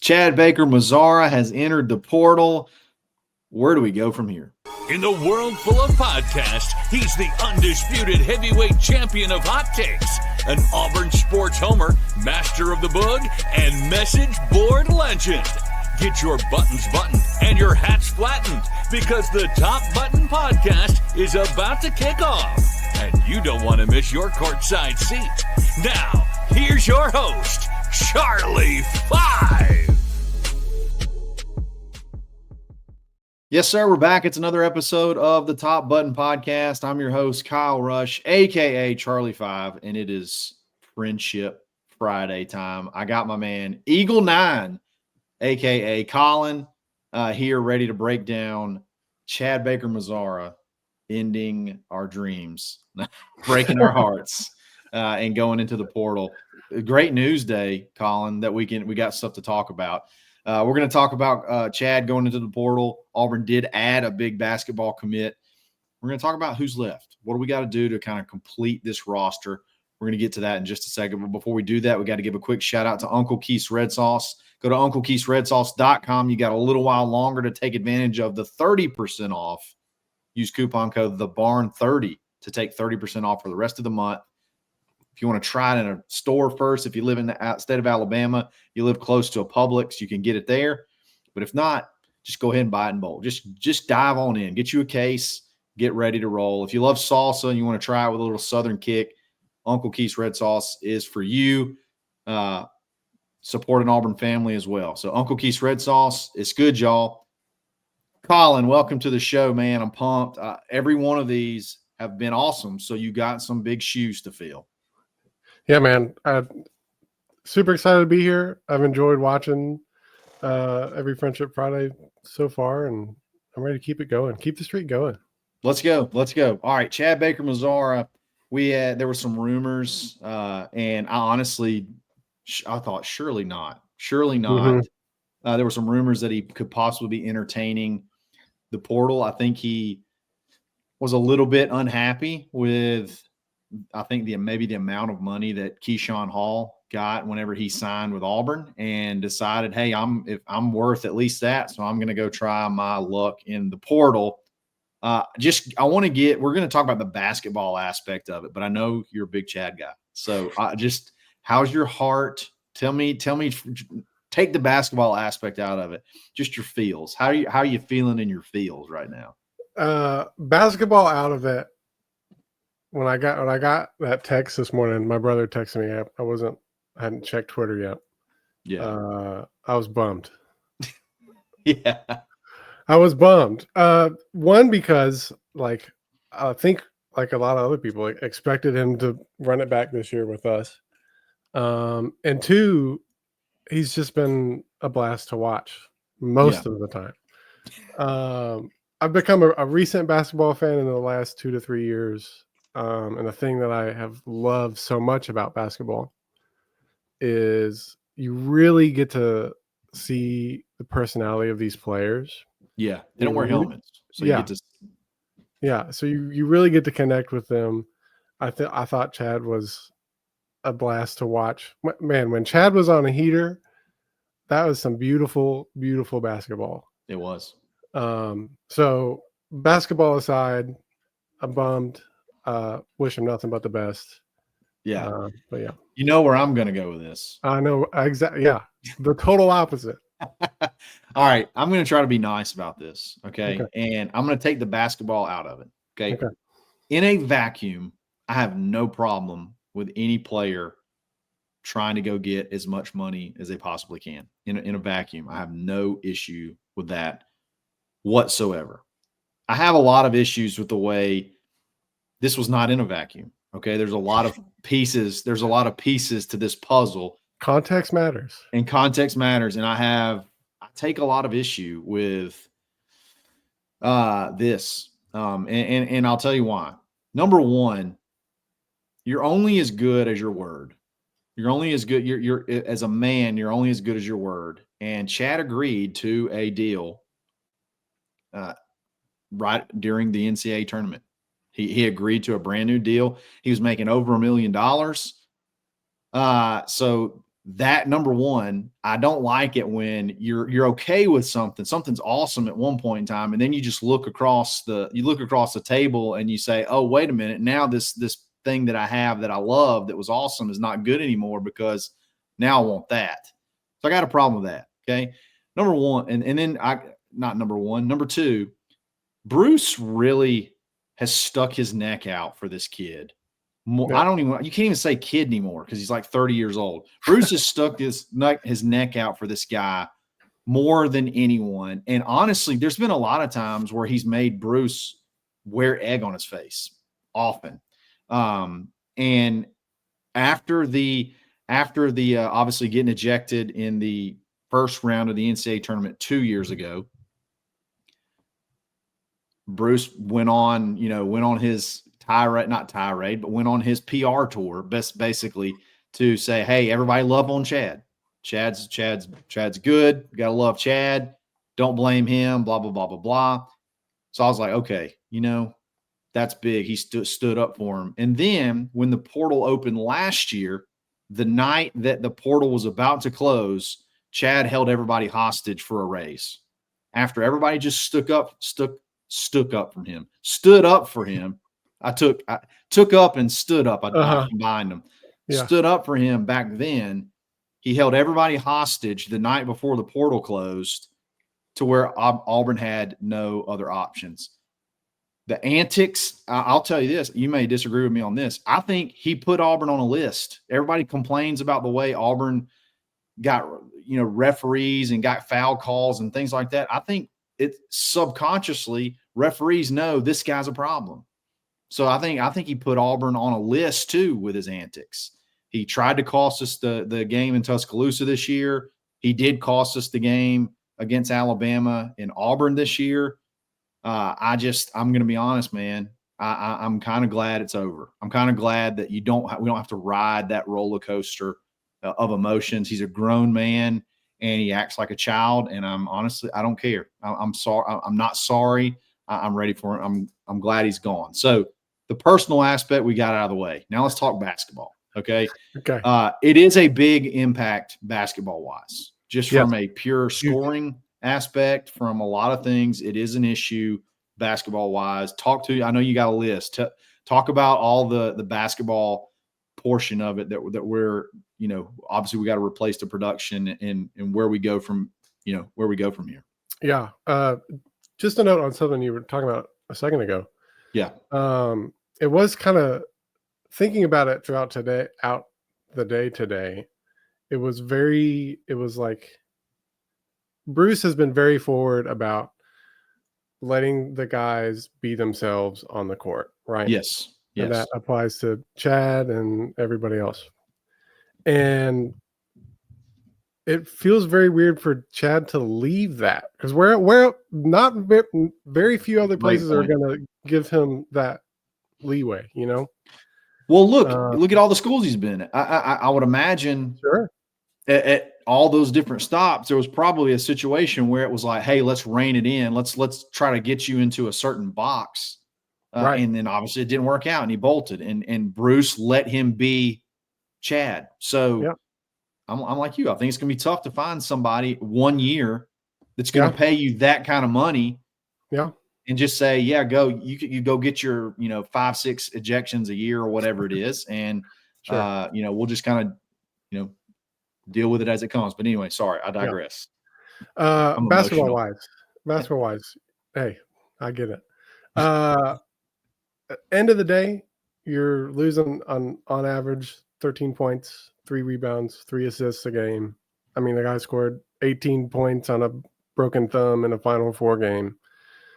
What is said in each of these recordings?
Chad Baker-Mazzara has entered the portal. Where do we go from here? In the world full of podcasts, he's the undisputed heavyweight champion of hot takes, an Auburn sports homer, master of the boog, and message board legend. Get your buttons buttoned and your hats flattened because the Top Button Podcast is about to kick off. And you don't want to miss your courtside seat. Now, here's your host, Charlie Five. Yes, sir. We're back. It's another episode of the Top Button Podcast. I'm your host, Kyle Rush, a.k.a. Charlie Five, and it is Friendship Friday time. I got my man, Eagle 9, a.k.a. Colin, here ready to break down Chad Baker-Mazzara ending our dreams, breaking our hearts, and going into the portal. Great news day, Colin, that we got stuff to talk about. We're going to talk about Chad going into the portal. Auburn did add a big basketball commit. We're going to talk about who's left. What do we got to do to kind of complete this roster? We're going to get to that in just a second. But before we do that, we got to give a quick shout out to Uncle Keith's Red Sauce. Go to UncleKeithsRedSauce.com. You got a little while longer to take advantage of the 30% off. Use coupon code TheBarn30 to take 30% off for the rest of the month. If you want to try it in a store first, if you live in the state of Alabama, you live close to a Publix, you can get it there. But if not, just go ahead and buy it in bulk. Just dive on in. Get you a case. Get ready to roll. If you love salsa and you want to try it with a little Southern kick, Uncle Keith's Red Sauce is for you. Support an Auburn family as well. So Uncle Keith's Red Sauce, it's good, y'all. Colin, welcome to the show, man. I'm pumped. Every one of these have been awesome. So you got some big shoes to fill. Yeah, man. Super excited to be here. I've enjoyed watching every Friendship Friday so far, and I'm ready to keep it going. Keep the streak going. Let's go. All right, Chad Baker-Mazzara. There were some rumors, and I thought surely not. There were some rumors that he could possibly be entertaining the portal. I think he was a little bit unhappy with maybe the amount of money that Keyshawn Hall got whenever he signed with Auburn, and decided, hey, I'm worth at least that, so I'm going to go try my luck in the portal. We're going to talk about the basketball aspect of it, but I know you're a big Chad guy. So how's your heart? Tell me, take the basketball aspect out of it. Just your feels. How are you feeling in your feels right now? Basketball out of it. When I got that text this morning, my brother texted me. I hadn't checked Twitter yet. Yeah. I was bummed. Yeah. I was bummed. One, because I think like a lot of other people expected him to run it back this year with us. And two, he's just been a blast to watch most of the time. I've become a recent basketball fan in the last 2 to 3 years. And the thing that I have loved so much about basketball is you really get to see the personality of these players. Yeah, they don't wear helmets, so you get to. Yeah, so you really get to connect with them. I thought Chad was a blast to watch. Man, when Chad was on a heater, that was some beautiful, beautiful basketball. It was. So basketball aside, I'm bummed. Wish him nothing but the best. Yeah. But yeah. You know where I'm going to go with this. I know exactly. Yeah. The total opposite. All right. I'm going to try to be nice about this. Okay. And I'm going to take the basketball out of it. Okay. In a vacuum, I have no problem with any player trying to go get as much money as they possibly can in a vacuum. I have no issue with that whatsoever. I have a lot of issues with the way this was not in a vacuum. Okay. There's a lot of pieces. There's a lot of pieces to this puzzle. Context matters. And context matters. And I take a lot of issue with this. And I'll tell you why. Number one, you're only as good as your word. You're only as good. You're as a man, you're only as good as your word. And Chad agreed to a deal right during the NCAA tournament. He agreed to a brand new deal. He was making over $1 million. So that, number one, I don't like it when you're okay with something's awesome at one point in time, and then you just look across the table and you say, oh, wait a minute, now this thing that I have that I love that was awesome is not good anymore because now I want that. So I got a problem with that. Okay. Number one, and then not number one, number two, Bruce really has stuck his neck out for this kid. You can't even say kid anymore because he's like 30 years old. Bruce has stuck his neck out for this guy more than anyone. And honestly, there's been a lot of times where he's made Bruce wear egg on his face often. And after the obviously getting ejected in the first round of the NCAA tournament 2 years ago, Bruce went on his went on his PR tour, basically to say, hey, everybody love on Chad. Chad's good. You got to love Chad. Don't blame him, blah, blah, blah, blah, blah. So I was like, okay, that's big. He stood up for him. And then when the portal opened last year, the night that the portal was about to close, Chad held everybody hostage for a raise. After everybody just stood up for him. I took up and stood up. I combined them. Yeah. Stood up for him back then. He held everybody hostage the night before the portal closed to where Auburn had no other options. The antics, I'll tell you this, you may disagree with me on this. I think he put Auburn on a list. Everybody complains about the way Auburn got, referees and got foul calls and things like that. I think it subconsciously referees know this guy's a problem. So I think he put Auburn on a list too with his antics. He tried to cost us the game in Tuscaloosa this year. He did cost us the game against Alabama in Auburn this year. I'm going to be honest, man. I'm kind of glad it's over. I'm kind of glad that we don't have to ride that roller coaster of emotions. He's a grown man and he acts like a child. And I don't care. I'm sorry. I'm not sorry. I'm ready for him. I'm glad he's gone. So the personal aspect we got out of the way. Now let's talk basketball. Okay. It is a big impact basketball wise, just from a pure scoring aspect, from a lot of things. It is an issue basketball wise. I know you got a list. Talk about all the basketball portion of it that we're, obviously we got to replace the production and where we go from here. Yeah. Just a note on something you were talking about a second ago. Yeah. It was kind of thinking about it throughout the day today. It was like Bruce has been very forward about letting the guys be themselves on the court, right? Yes. And that applies to Chad and everybody else. And it feels very weird for Chad to leave that because we're not very few other places are going to give him that leeway, Well, look at all the schools he's been at. I would imagine at all those different stops, there was probably a situation where it was like, hey, let's rein it in. Let's try to get you into a certain box. Right. And then obviously it didn't work out and he bolted and Bruce let him be Chad. So I'm like you. I think it's going to be tough to find somebody 1 year that's going to pay you that kind of money. Yeah. And just say, you go get your, 5-6 ejections a year or whatever it is. And, we'll just kind of, deal with it as it comes. But anyway, sorry, I digress. Basketball wise. Hey, I get it. End of the day, you're losing on average 13 points, 3 rebounds, 3 assists a game. I mean, the guy scored 18 points on a broken thumb in a Final Four game.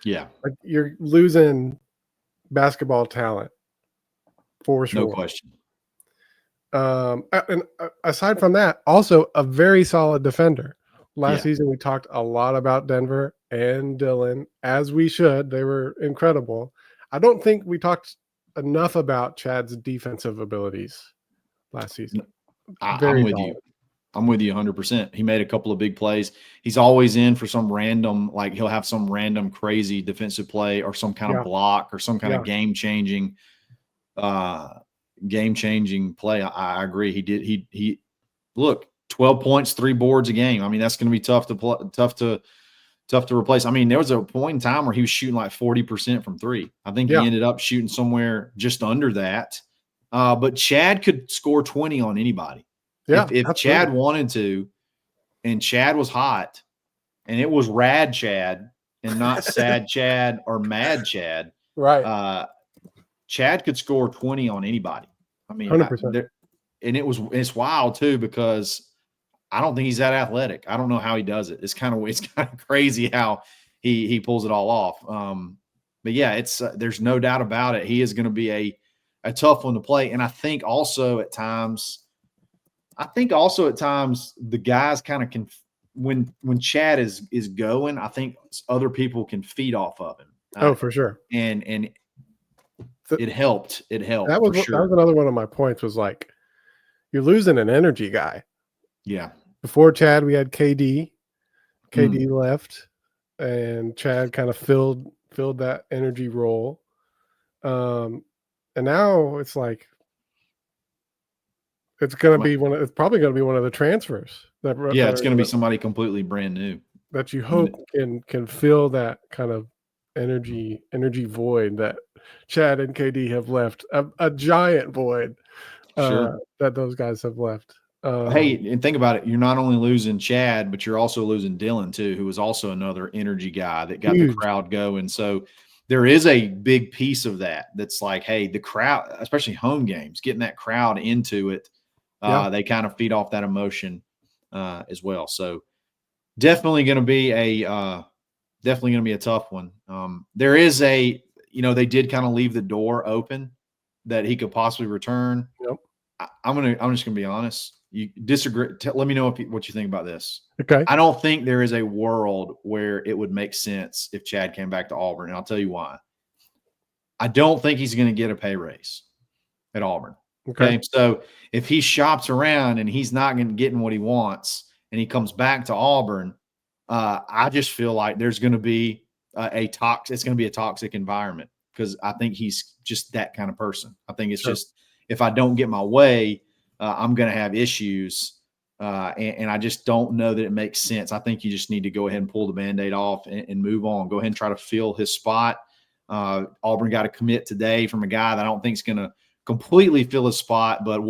Yeah. Like you're losing basketball talent for sure. No question. And aside from that, also a very solid defender. Last season, we talked a lot about Denver and Dylan, as we should. They were incredible. I don't think we talked enough about Chad's defensive abilities last season. I'm with you. I'm with you 100%. He made a couple of big plays. He's always in for some random, like he'll have some random crazy defensive play or some kind of block or some kind of game-changing play. I agree. He did. Look, 12 points, 3 boards a game. I mean, that's going to be tough to replace. I mean, there was a point in time where he was shooting like 40% from 3. I think he ended up shooting somewhere just under that. But Chad could score 20 on anybody. Yeah, if Chad wanted to, and Chad was hot, and it was rad Chad and not sad Chad or mad Chad. Right. Chad could score 20 on anybody. I mean, 100%. It's wild too, because I don't think he's that athletic. I don't know how he does it. It's kind of crazy how he pulls it all off. But yeah, it's there's no doubt about it. He is going to be a tough one to play. And I think also at times the guys kind of can, when Chad is going, I think other people can feed off of him. Oh, for sure. And it helped. It helped. That was another one of my points, was like, you're losing an energy guy. Yeah. Before Chad, we had KD. KD left, and Chad kind of filled that energy role. And now it's like, it's probably going to be one of the transfers. It's going to be somebody completely brand new that you hope can fill that kind of energy void that Chad and KD have left, a giant void that those guys have left. Hey, and think about it. You're not only losing Chad, but you're also losing Dylan too, who was also another energy guy that got the crowd going. So there is a big piece of that. That's like, hey, the crowd, especially home games, getting that crowd into it. They kind of feed off that emotion as well. So definitely going to be a tough one. There is they did kind of leave the door open that he could possibly return. Yep. I'm just gonna be honest. You disagree? Let me know what you think about this. Okay. I don't think there is a world where it would make sense if Chad came back to Auburn, and I'll tell you why. I don't think he's going to get a pay raise at Auburn. Okay. So if he shops around and he's not getting what he wants, and he comes back to Auburn, I just feel like there's going to be it's going to be a toxic environment, because I think he's just that kind of person. I think it's just, if I don't get my way, I'm going to have issues. And I just don't know that it makes sense. I think you just need to go ahead and pull the Band-Aid off and move on. Go ahead and try to fill his spot. Auburn got a commit today from a guy that I don't think is going to completely fill his spot, but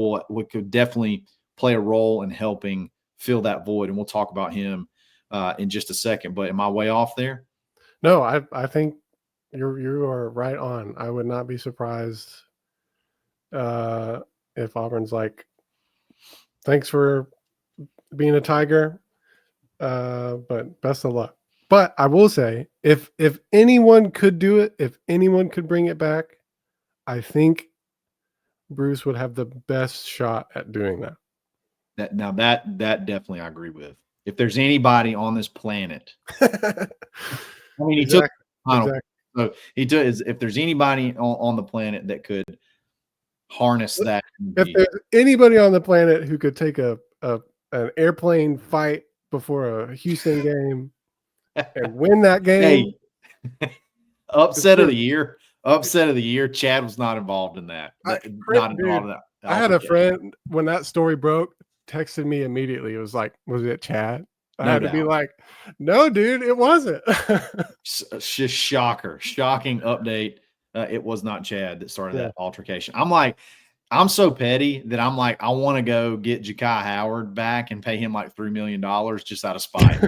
could definitely play a role in helping fill that void. And we'll talk about him in just a second. But am I way off there? No, I think you are right on. I would not be surprised if Auburn's like, thanks for being a Tiger, but best of luck. But I will say, if anyone could do it, if anyone could bring it back, I think Bruce would have the best shot at doing that. That definitely I agree with. If there's anybody on this planet, I mean, so he took. If there's anybody on the planet that could harness that, if there's anybody on the planet who could take an airplane fight before a Houston game and win that game, upset of the year. Chad was not involved in that. Involved in that. I had a friend, when that story broke, texted me immediately. It was like, was it Chad? I had to be like, no, dude, it wasn't. Just shocking update. It was not Chad that started that altercation. I'm like, I'm so petty that I'm like, I want to go get Ja'Kai Howard back and pay him like $3 million just out of spite.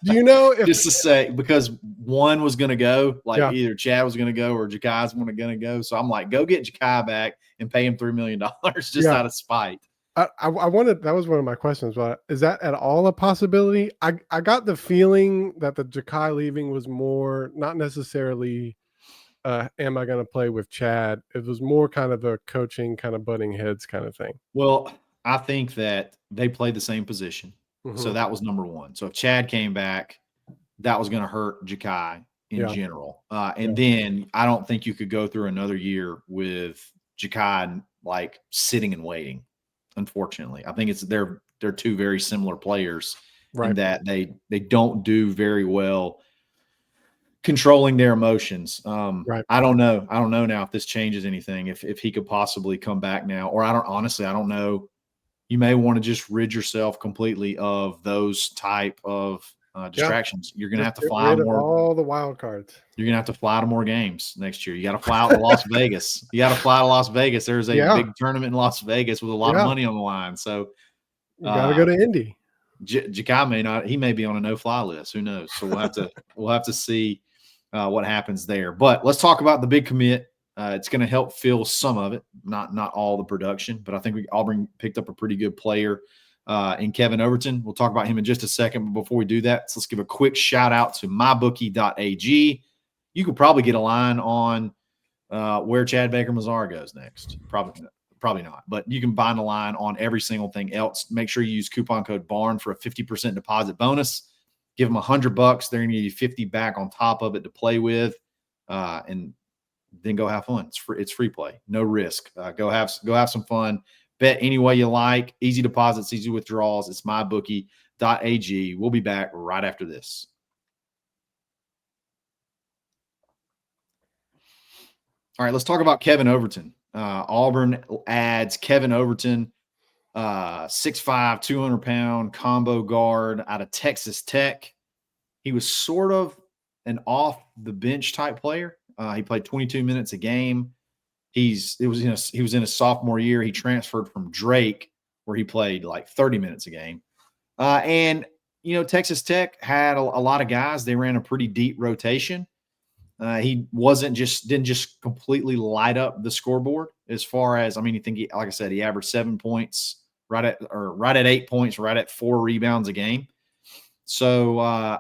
Do you know just to say, because one was going to go, either Chad was going to go or Ja'Kai's going to go. So I'm like, go get Ja'Kai back and pay him $3 million just out of spite. I wanted, that was one of my questions, but is that at all a possibility? I got the feeling that the Ja'Kai leaving was more, not necessarily am I going to play with Chad? It was more kind of a coaching, kind of butting heads kind of thing. Well, I think that they played the same position. Mm-hmm. So that was number one. So if Chad came back, that was going to hurt Ja'Kai in general. And then I don't think you could go through another year with Ja'Kai like sitting and waiting. Unfortunately, I think they're two very similar players in that they don't do very well controlling their emotions. I don't know now if this changes anything, if he could possibly come back now, or I don't know you may want to just rid yourself completely of those type of distractions. You're going to have to Get fly rid of more. all the wild cards. You're going to have to fly to more games next year. You got to fly out to Las Vegas. You got to fly to Las Vegas. There's a big tournament in Las Vegas with a lot of money on the line. So you got to go to Indy. Jakai may not. He may be on a no-fly list. Who knows? So we'll have to see what happens there. But let's talk about the big commit. It's going to help fill some of it, not all the production, but I think Auburn picked up a pretty good player in Kevin Overton. We'll talk about him in just a second. But before we do that, let's give a quick shout out to mybookie.ag. You could probably get a line on where Chad Baker-Mazzara goes next. Probably not, but you can bind a line on every single thing else. Make sure you use coupon code BARN for a 50% deposit bonus. Give them $100. They're going to give you 50 back on top of it to play with, and then go have fun. It's free play, no risk. Go have some fun. Bet any way you like. Easy deposits, easy withdrawals. It's mybookie.ag. We'll be back right after this. All right, let's talk about Kevin Overton. Auburn adds Kevin Overton, 6'5", 200-pound combo guard out of Texas Tech. He was sort of an off-the-bench type player. He played 22 minutes a game. He was in his sophomore year. He transferred from Drake, where he played like 30 minutes a game. And Texas Tech had a lot of guys. They ran a pretty deep rotation. He didn't just completely light up the scoreboard as far as, like I said, he averaged 7 points, right at 8 points, right at 4 rebounds a game. So I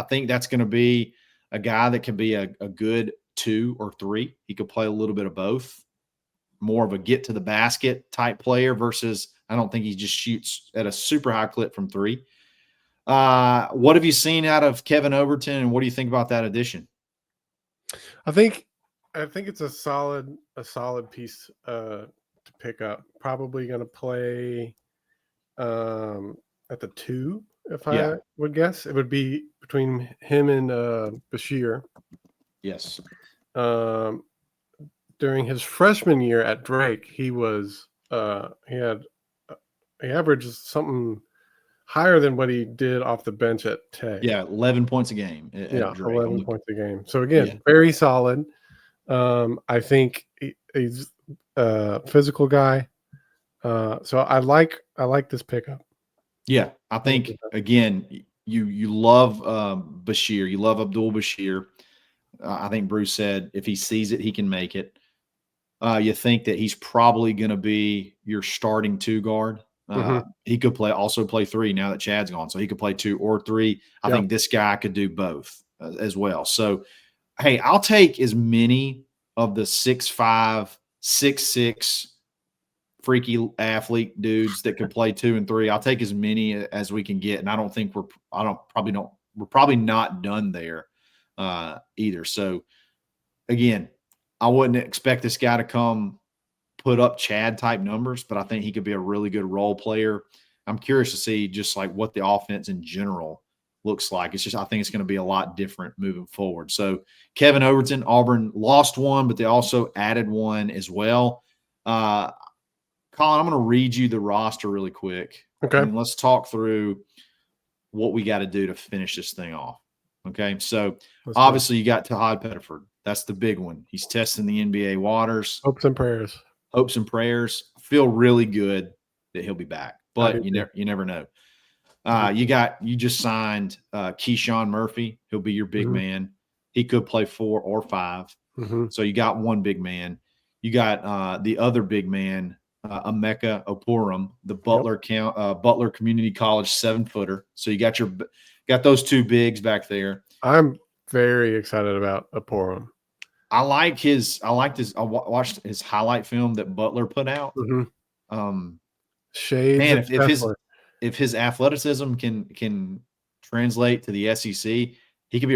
think that's going to be a guy that can be a good 2 or 3. He could play a little bit of both, more of a get to the basket type player versus I don't think he just shoots at a super high clip from 3. What have you seen out of Kevin Overton, and what do you think about that addition? I think it's a solid piece to pick up. Probably going to play at the 2, if I would guess. It would be between him and Bashir. Yes. During his freshman year at Drake, he averaged something higher than what he did off the bench at Tech. Yeah, 11 points a game. At Drake. 11 points a game. So again, very solid. I think he's a physical guy. So I like this pickup. Yeah, I think again, you love Bashir. You love Abdul Bashir. I think Bruce said if he sees it, he can make it. You think that he's probably going to be your starting 2 guard. He could also play 3 now that Chad's gone, so he could play 2 or 3. I think this guy could do both as well. So, hey, I'll take as many of the 6'5", 6'6", freaky athlete dudes that could play 2 and 3. I'll take as many as we can get, and I don't think we're probably not done there either. So, again, I wouldn't expect this guy to come put up Chad type numbers, but I think he could be a really good role player. I'm curious to see just like what the offense in general looks like. I think it's going to be a lot different moving forward. So Kevin Overton, Auburn lost 1, but they also added 1 as well. Colin, I'm going to read you the roster really quick. Okay. And let's talk through what we got to do to finish this thing off. Okay. So obviously you got Tahad Pettiford. That's the big one. He's testing the NBA waters. Hopes and prayers. I feel really good that he'll be back, but you never know. You just signed Keyshawn Murphy. He'll be your big man. He could play 4 or 5. So you got 1 big man. You got the other big man, Emeka Oporum, the Butler Community College 7-footer. So you got those 2 bigs back there. I'm very excited about Oporum. I watched his highlight film that Butler put out. Shades. Man, if his athleticism can translate to the SEC, he could be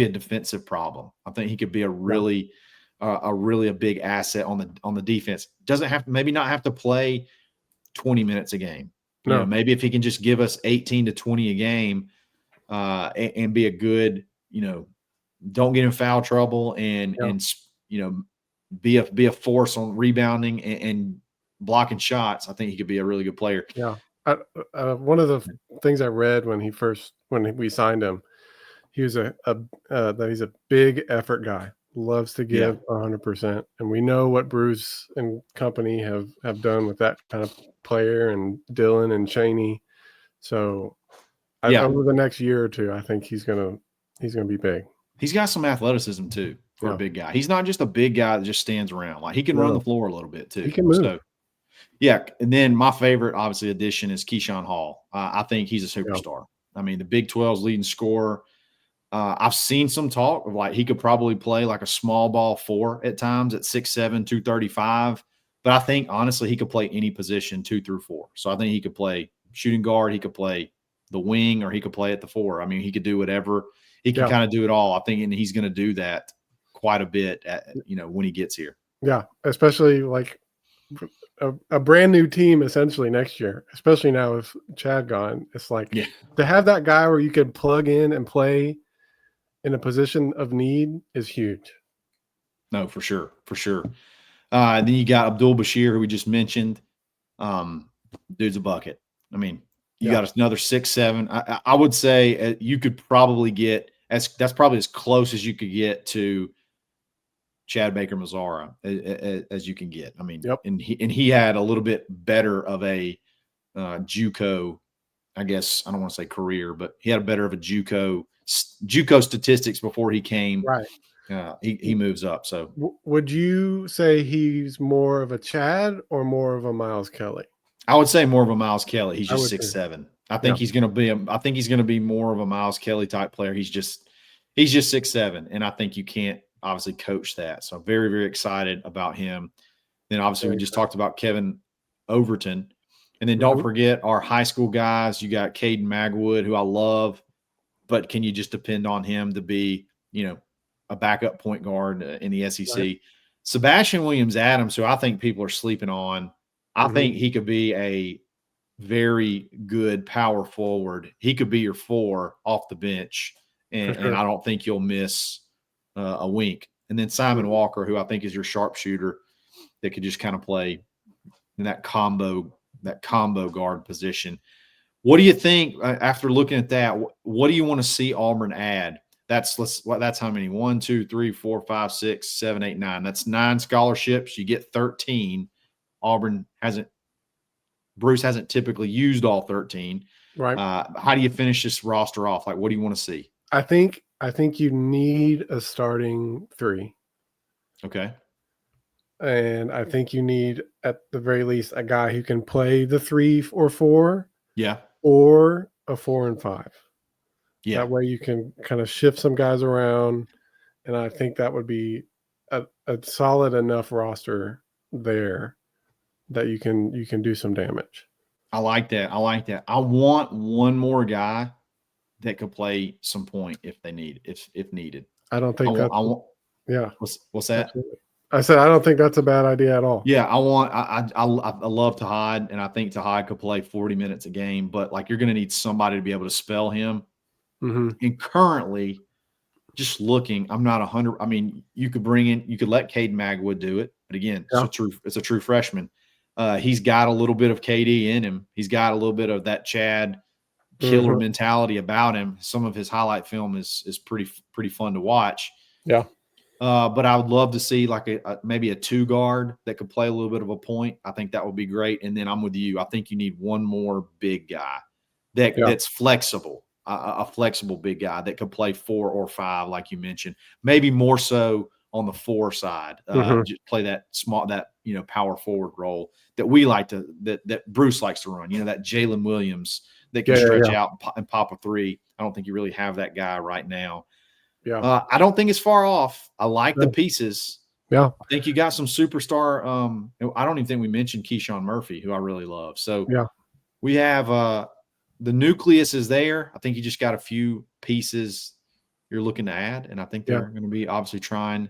a defensive problem. I think he could be a really a big asset on the defense. Doesn't not have to play 20 minutes a game. No. Maybe if he can just give us 18 to 20 a game and be a good, don't get in foul trouble and be a force on rebounding and blocking shots, I think he could be a really good player. Yeah. One of the things I read when we signed him, he was that he's a big effort guy, loves to give 100%. And we know what Bruce and company have done with that kind of player, and Dylan and Cheney. So over the next year or two, I think he's gonna be big. He's got some athleticism too for a big guy. He's not just a big guy that just stands around. Like, he can run the floor a little bit too. He can move. So, and then my favorite, obviously, addition is Keyshawn Hall. I think he's a superstar. I mean, the Big 12's leading scorer. I've seen some talk of like he could probably play like a small ball 4 at times at 6'7", 235. But I think, honestly, he could play any position 2 through 4. So I think he could play shooting guard, he could play the wing, or he could play at the 4. I mean, he could do whatever. He can kind of do it all, I think, and he's going to do that quite a bit when he gets here. Yeah, especially like a brand new team essentially next year, especially now with Chad gone. It's like to have that guy where you can plug in and play in a position of need is huge. No, for sure. Then you got Abdul Bashir, who we just mentioned. Dude's a bucket. I mean, you got another 6'7". I would say you could probably get that's probably as close as you could get to Chad Baker-Mazzara as you can get. I mean, and he had a little bit better of a JUCO, I guess, I don't want to say career, but he had a better of a JUCO statistics before he came. Right. He moves up. So would you say he's more of a Chad or more of a Miles Kelly? I would say more of a Miles Kelly. He's just 6'7". I think he's going to be. I think he's going to be more of a Miles Kelly type player. He's just 6'7", and I think you can't obviously coach that. So very, very excited about him. Then obviously we just talked about Kevin Overton, and then don't forget our high school guys. You got Caden Magwood, who I love, but can you just depend on him to be a backup point guard in the SEC? Right. Sebastian Williams-Adams, who I think people are sleeping on. I think he could be a very good power forward. He could be your 4 off the bench, and I don't think you'll miss a wink. And then Simon Walker, who I think is your sharpshooter that could just kind of play in that combo guard position. What do you think after looking at that? What do you want to see Auburn add? That's how many? 1, 2, 3, 4, 5, 6, 7, 8, 9. That's 9 scholarships. You get 13. Bruce hasn't typically used all 13. Right. How do you finish this roster off? Like, what do you want to see? I think you need a starting 3. Okay. And I think you need, at the very least, a guy who can play the 3 or 4. Yeah. Or a 4 and 5. Yeah. That way you can kind of shift some guys around. And I think that would be a solid enough roster there that you can do some damage. I like that. I want one more guy that could play some point if needed. I don't think What's that? Absolutely. I said I don't think that's a bad idea at all. Yeah, I love Tahad, and I think Tahad could play 40 minutes a game, but like you're going to need somebody to be able to spell him. And currently, just looking, I'm not 100. I mean, you could let Caden Magwood do it, but again, it's a true freshman. He's got a little bit of KD in him. He's got a little bit of that Chad killer mentality about him. Some of his highlight film is pretty fun to watch. Yeah. But I would love to see like maybe a 2 guard that could play a little bit of a point. I think that would be great. And then I'm with you. I think you need one more big guy that's flexible, a flexible big guy that could play 4 or 5, like you mentioned. Maybe more so on the 4 side, just play that power forward role that we like to that Bruce likes to run. That Jalen Williams that can stretch out and pop a 3. I don't think you really have that guy right now. Yeah. I don't think it's far off. I like the pieces. Yeah. I think you got some superstar. I don't even think we mentioned Keyshawn Murphy, who I really love. So we have the nucleus is there. I think you just got a few pieces you're looking to add, and I think they're going to be obviously trying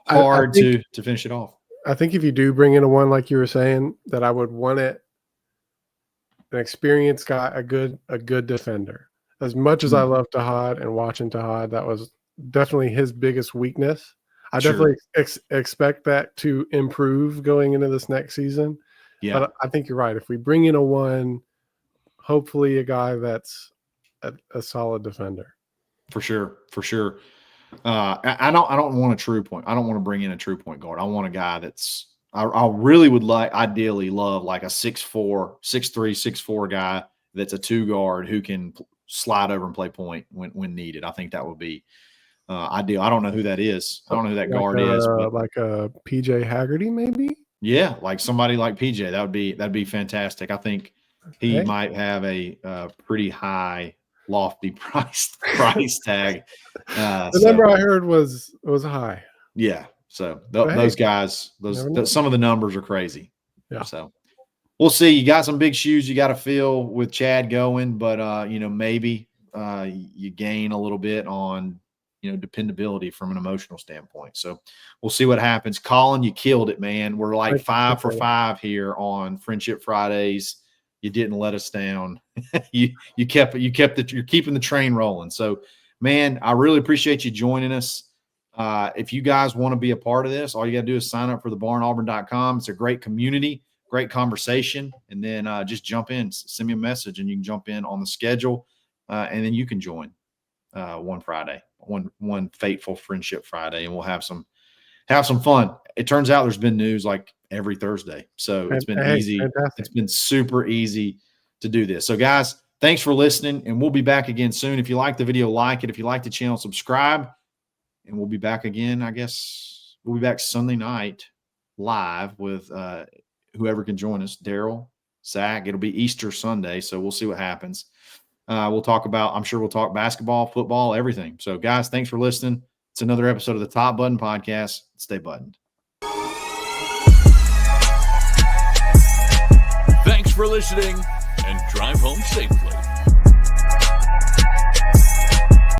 hard to finish it off. I think if you do bring in a one, like you were saying, that I would want an experienced guy, a good defender. As much as I love Tahad and watching Tahad, that was definitely his biggest weakness. I definitely expect that to improve going into this next season. Yeah. But I think you're right. If we bring in a 1, hopefully a guy that's a solid defender. For sure. I don't want a true point. I don't want to bring in a true point guard. I want a guy that's I really would ideally love like a 6'4", 6'3", 6'4" guy that's a 2 guard who can slide over and play point when needed. I think that would be ideal. I don't know who that is. I don't know who that guard is. But like a PJ Haggerty, maybe. Yeah, like somebody like PJ. That'd be fantastic. I think he might have a pretty high, lofty price tag. The number I heard was high. Yeah. So those guys, some of the numbers are crazy. Yeah. So we'll see. You got some big shoes you got to fill with Chad going, but maybe you gain a little bit on dependability from an emotional standpoint. So we'll see what happens. Colin, you killed it, man. We're like 5 for 5 here on Friendship Fridays. You didn't let us down. You're keeping the train rolling. So, man, I really appreciate you joining us. If you guys want to be a part of this, all you got to do is sign up for thebarnauburn.com. It's a great community, great conversation, and then just jump in, send me a message, and you can jump in on the schedule, and then you can join one Friday, one fateful Friendship Friday, and we'll have some fun. It turns out there's been news like every Thursday, so it's been easy. Fantastic. It's been super easy to do this. So, guys, thanks for listening, and we'll be back again soon. If you like the video, like it. If you like the channel, subscribe. And we'll be back again, I guess. We'll be back Sunday night live with whoever can join us, Daryl, Zach. It'll be Easter Sunday, so we'll see what happens. I'm sure we'll talk basketball, football, everything. So, guys, thanks for listening. It's another episode of the Top Button Podcast. Stay buttoned. Thanks for listening, and drive home safely.